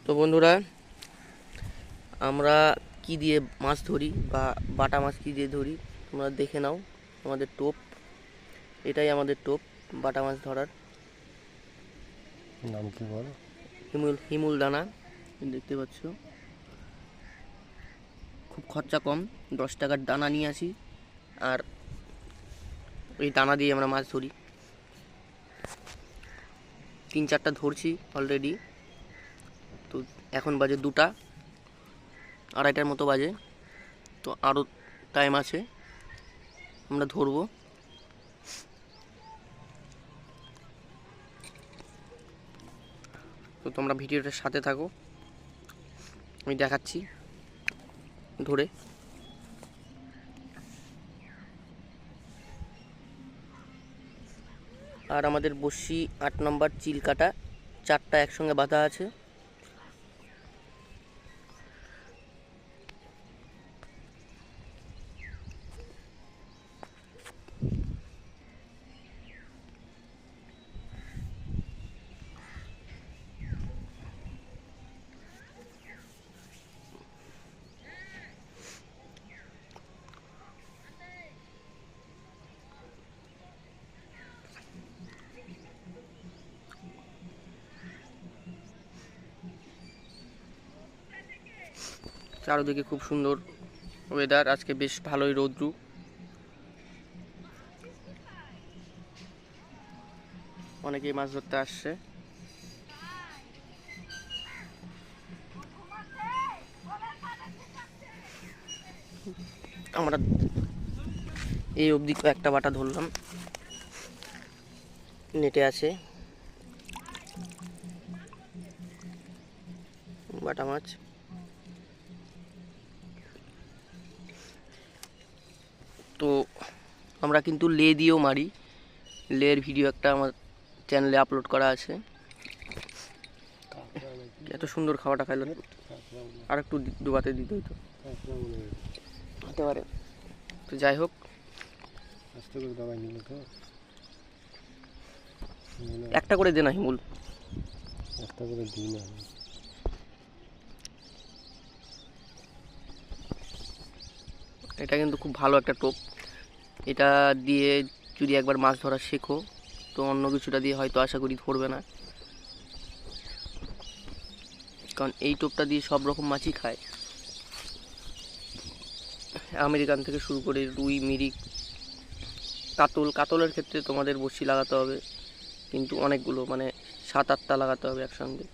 তো বন্ধুরা, আমরা কি দিয়ে মাছ ধরি বা বাটা মাছ কি দিয়ে ধরি তোমরা দেখে নাও। আমাদের টোপ, এটাই আমাদের টোপ বাটা মাছ ধরার। নাম কি বল? হিমুল দানা দেখতে পাচ্ছ। খুব খরচা কম, 10 টাকার দানা নিয়ে আসি আর ওই দানা দিয়ে আমরা মাছ ধরি। 3-4টা ধরছি অলরেডি। তো এখন বাজে 2টা, 2:30টার মতো বাজে। তো আরও টাইম আছে, আমরা ধরবো। তো তোমরা ভিডিওটার সাথে থাকো, আমি দেখাচ্ছি ধরে। আর আমাদের বড়শি 8 নম্বর চিল কাটা, 4টা একসঙ্গে বাঁধা আছে। চারদিকে খুব সুন্দর ওয়েদার, আজকে বেশ ভালোই রৌদ্র। অনেকেই মাছ ধরতে আসছে। আমরা এই অবধি একটা বাটা ধরলাম, নেটে আছে বাটা মাছ। তো আমরা কিন্তু লে দিয়েও মারি, লের ভিডিও একটা আমার চ্যানেলে আপলোড করা আছে। এত সুন্দর খাওয়াটা খাইলো, আর একটু ডুবাতে দিতে হতো, হতে পারে। তো যাই হোক, একটা করে দে না হিমুল, একটা করে দিই না। এটা কিন্তু খুব ভালো একটা টোপ। এটা দিয়ে যদি একবার মাছ ধরা শেখো তো অন্য কিছুটা দিয়ে হয়তো আশা করি ধরবে না, কারণ এই টোপটা দিয়ে সব রকম মাছই খায়। আমেরিকান থেকে শুরু করে রুই, মিরিক, কাতলের ক্ষেত্রে তোমাদের বড়শি লাগাতে হবে, কিন্তু অনেকগুলো, মানে 7-8টা লাগাতে হবে একসঙ্গে।